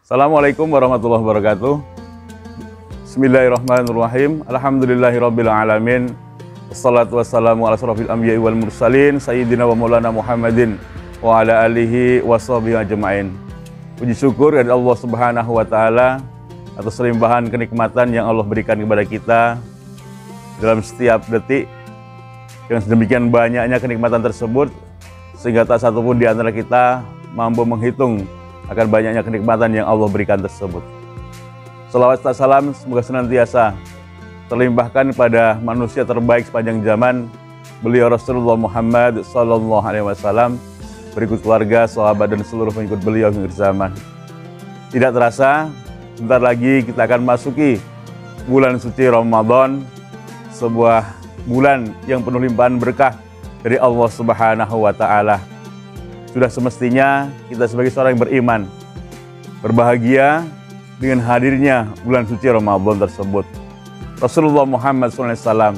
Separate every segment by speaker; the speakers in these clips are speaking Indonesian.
Speaker 1: Assalamualaikum warahmatullahi wabarakatuh. Bismillahirrahmanirrahim. Alhamdulillahirabbil alamin. Wassalatu wassalamu ala asrofil anbiya'i wal mursalin sayyidina wa maulana Muhammadin wa ala alihi wa sahbihi ajma'in. Puji syukur dari Allah Subhanahu wa taala atas limpahan kenikmatan yang Allah berikan kepada kita dalam setiap detik. Dengan sedemikian banyaknya kenikmatan tersebut sehingga tak satu pun di antara kita mampu menghitung akan banyaknya kenikmatan yang Allah berikan tersebut. Salawat dan salam semoga senantiasa terlimpahkan pada manusia terbaik sepanjang zaman, beliau Rasulullah Muhammad sallallahu alaihi wasallam, berikut keluarga, sahabat dan seluruh pengikut beliau hingga zaman. Tidak terasa, sebentar lagi kita akan masuki bulan suci Ramadan, sebuah bulan yang penuh limpahan berkah dari Allah Subhanahu wa taala. Sudah semestinya kita sebagai seorang yang beriman berbahagia dengan hadirnya bulan suci Ramadan tersebut. Rasulullah Muhammad SAW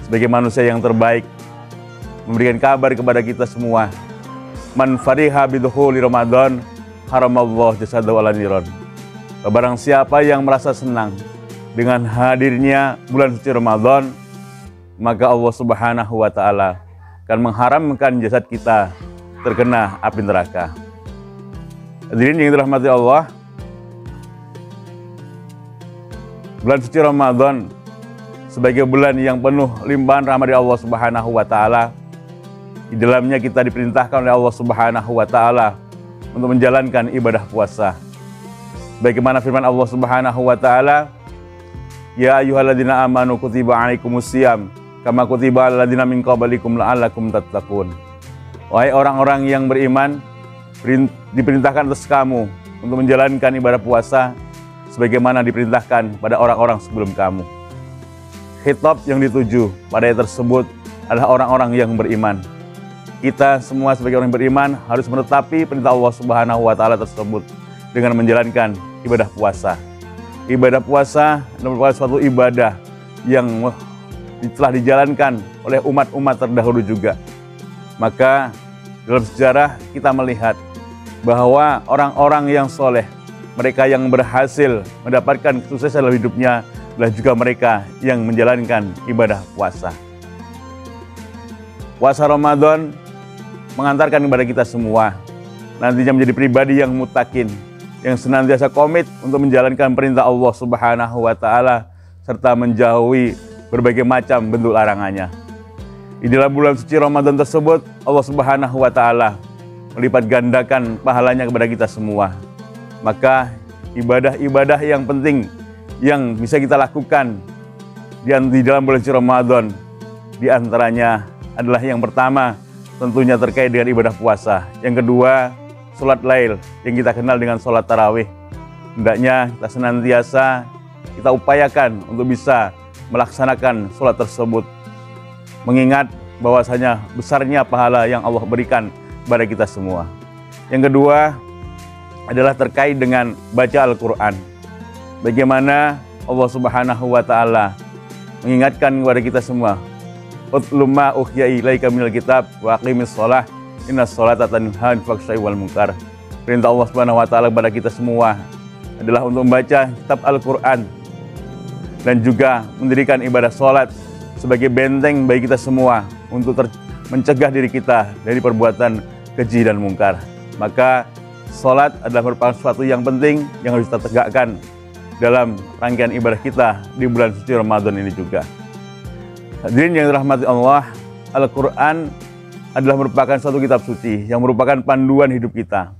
Speaker 1: sebagai manusia yang terbaik memberikan kabar kepada kita semua, man fariha bidukhuli Ramadan haramallahu jasadahu ala niran. Barang siapa yang merasa senang dengan hadirnya bulan suci Ramadan, maka Allah Subhanahu wa taala akan mengharamkan jasad kita terkena api neraka. Hadirin yang dirahmati Allah, bulan suci Ramadan sebagai bulan yang penuh limpahan rahmat dari Allah Subhanahu wa taala. Di dalamnya kita diperintahkan oleh Allah Subhanahu wa taala untuk menjalankan ibadah puasa. Bagaimana firman Allah Subhanahu wa taala, ya ayyuhalladzina amanu kutiba alaikumusiyam kama kutiba alal ladzina min qablikum la'allakum tattaqun. Wahai orang-orang yang beriman, diperintahkan atas kamu untuk menjalankan ibadah puasa sebagaimana diperintahkan pada orang-orang sebelum kamu. Khitab yang dituju pada ayat tersebut adalah orang-orang yang beriman. Kita semua sebagai orang yang beriman harus menetapi perintah Allah Subhanahu wa taala tersebut dengan menjalankan ibadah puasa. Ibadah puasa merupakan suatu ibadah yang telah dijalankan oleh umat-umat terdahulu juga. Maka dalam sejarah kita melihat bahwa orang-orang yang soleh, mereka yang berhasil mendapatkan kesuksesan dalam hidupnya adalah juga mereka yang menjalankan ibadah puasa. Puasa Ramadan mengantarkan kepada kita semua nantinya menjadi pribadi yang mutakin, yang senantiasa komit untuk menjalankan perintah Allah Subhanahu wa taala serta menjauhi berbagai macam bentuk larangannya. Di dalam bulan suci Ramadan tersebut, Allah Subhanahu wa taala melipat gandakan pahalanya kepada kita semua. Maka ibadah-ibadah yang penting yang bisa kita lakukan di dalam bulan suci Ramadan, di antaranya adalah yang pertama tentunya terkait dengan ibadah puasa. Yang kedua, sholat lail yang kita kenal dengan sholat tarawih. Hendaknya kita senantiasa kita upayakan untuk bisa melaksanakan sholat tersebut, mengingat bahwasanya besarnya pahala yang Allah berikan kepada kita semua. Yang kedua adalah terkait dengan baca Al-Quran. Bagaimana Allah Subhanahu wa taala mengingatkan kepada kita semua, utlu ma uhiya ilaika minal kitab wa aqimis shalah innas sholata tanha 'anil fahsya'i wal munkar. Perintah Allah Subhanahu wa taala kepada kita semua adalah untuk membaca kitab Al-Quran dan juga mendirikan ibadah sholat sebagai benteng bagi kita semua untuk mencegah diri kita dari perbuatan keji dan mungkar. Maka sholat adalah merupakan sesuatu yang penting yang harus kita tegakkan dalam rangkaian ibadah kita di bulan suci Ramadan ini juga. Hadirin yang dirahmati Allah, Al-Quran adalah merupakan suatu kitab suci yang merupakan panduan hidup kita.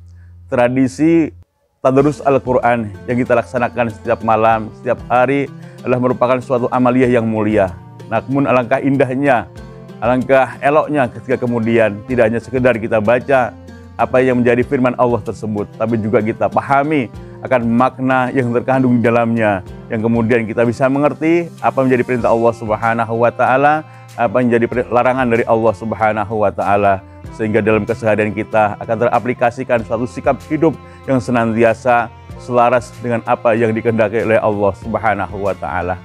Speaker 1: Tradisi tadarus Al-Quran yang kita laksanakan setiap malam, setiap hari adalah merupakan suatu amaliyah yang mulia. Namun alangkah indahnya, alangkah eloknya ketika kemudian tidak hanya sekedar kita baca apa yang menjadi firman Allah tersebut, tapi juga kita pahami akan makna yang terkandung di dalamnya, yang kemudian kita bisa mengerti apa menjadi perintah Allah Subhanahu wa taala, apa yang menjadi larangan dari Allah Subhanahu wa taala, sehingga dalam keseharian kita akan teraplikasikan suatu sikap hidup yang senantiasa selaras dengan apa yang dikehendaki oleh Allah Subhanahu wa taala.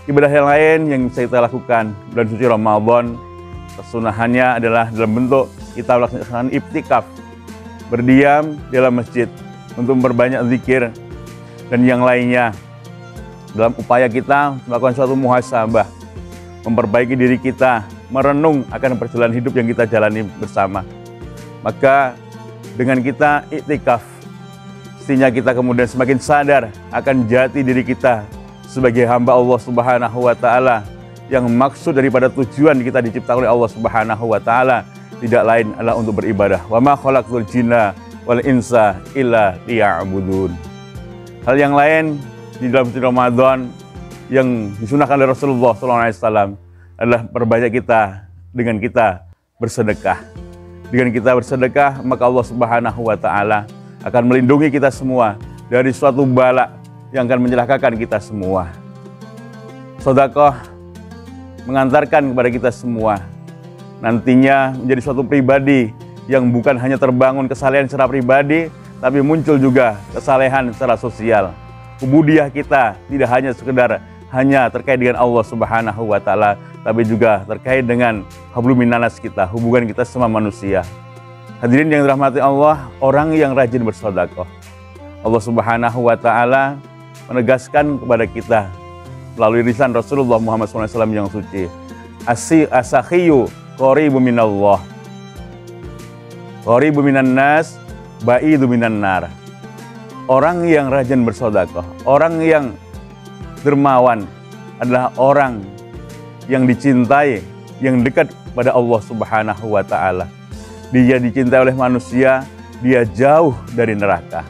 Speaker 1: Ibadah yang lain yang bisa kita lakukan bulan suci Ramadan, kesunahannya adalah dalam bentuk kita melaksanakan iktikaf, berdiam di dalam masjid, untuk memperbanyak zikir dan yang lainnya dalam upaya kita melakukan suatu muhasabah, memperbaiki diri kita, merenung akan perjalanan hidup yang kita jalani bersama. Maka dengan kita iktikaf, pastinya kita kemudian semakin sadar akan jati diri kita sebagai hamba Allah Subhanahu wa Ta'ala, yang maksud daripada tujuan kita diciptakan oleh Allah Subhanahu wa Ta'ala tidak lain adalah untuk beribadah. Wa ma khalaqtul jinna wal insa illa liya'budun. Hal yang lain di dalam bulan Ramadan yang disunahkan oleh Rasulullah SAW adalah perbanyak kita dengan kita bersedekah. Dengan kita bersedekah, maka Allah Subhanahu wa Ta'ala akan melindungi kita semua dari suatu bala yang akan mencelakakan kita semua. Sedekah mengantarkan kepada kita semua nantinya menjadi suatu pribadi yang bukan hanya terbangun kesalehan secara pribadi, tapi muncul juga kesalehan secara sosial. Ubudiah kita tidak hanya sekedar hanya terkait dengan Allah Subhanahu wa Ta'ala, tapi juga terkait dengan hablum minanas kita, hubungan kita sama manusia. Hadirin yang dirahmati Allah, orang yang rajin bersedekah, Allah Subhanahu wa Ta'ala menegaskan kepada kita melalui lisan Rasulullah Muhammad SAW yang suci, as-sakhiyu qaribu minallah, qaribu minan nas, ba'idu minan nar. Orang yang rajin bersedekah, orang yang dermawan adalah orang yang dicintai, yang dekat pada Allah Subhanahu wa Ta'ala. Dia dicintai oleh manusia, dia jauh dari neraka.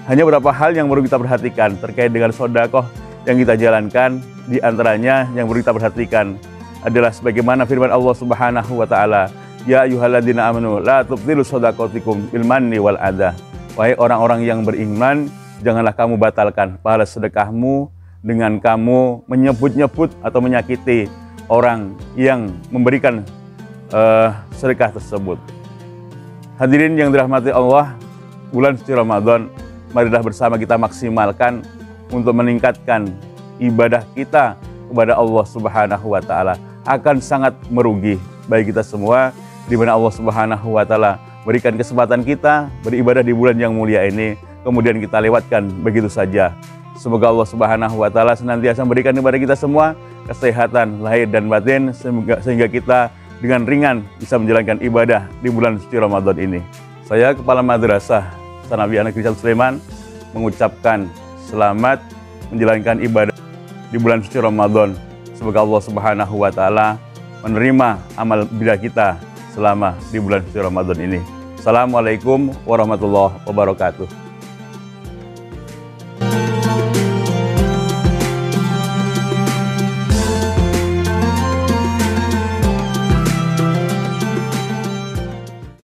Speaker 1: Hanya beberapa hal yang perlu kita perhatikan terkait dengan sedekah yang kita jalankan. Di antaranya yang perlu kita perhatikan adalah sebagaimana firman Allah Subhanahu wa Ta'ala, ya ayyuhalladzina amanu la tubtilu shadaqatikum bil manni wal adha. Wahai orang-orang yang beriman, janganlah kamu batalkan pahala sedekahmu dengan kamu menyebut-nyebut atau menyakiti orang yang memberikan sedekah tersebut. Hadirin yang dirahmati Allah, bulan suci Ramadan, marilah bersama kita maksimalkan untuk meningkatkan ibadah kita kepada Allah Subhanahu wa Ta'ala. Akan sangat merugi bagi kita semua, di mana Allah Subhanahu wa Ta'ala berikan kesempatan kita beribadah di bulan yang mulia ini, kemudian kita lewatkan begitu saja. Semoga Allah Subhanahu wa Ta'ala senantiasa memberikan kepada kita semua kesehatan lahir dan batin, sehingga kita dengan ringan bisa menjalankan ibadah di bulan suci Ramadan ini. Saya Kepala Madrasah Tsanawiyah Negeri 1 Sleman mengucapkan selamat menjalankan ibadah di bulan suci Ramadan. Semoga Allah Subhanahu wa Ta'ala menerima amal ibadah kita selama di bulan suci Ramadan ini. Assalamualaikum warahmatullahi wabarakatuh.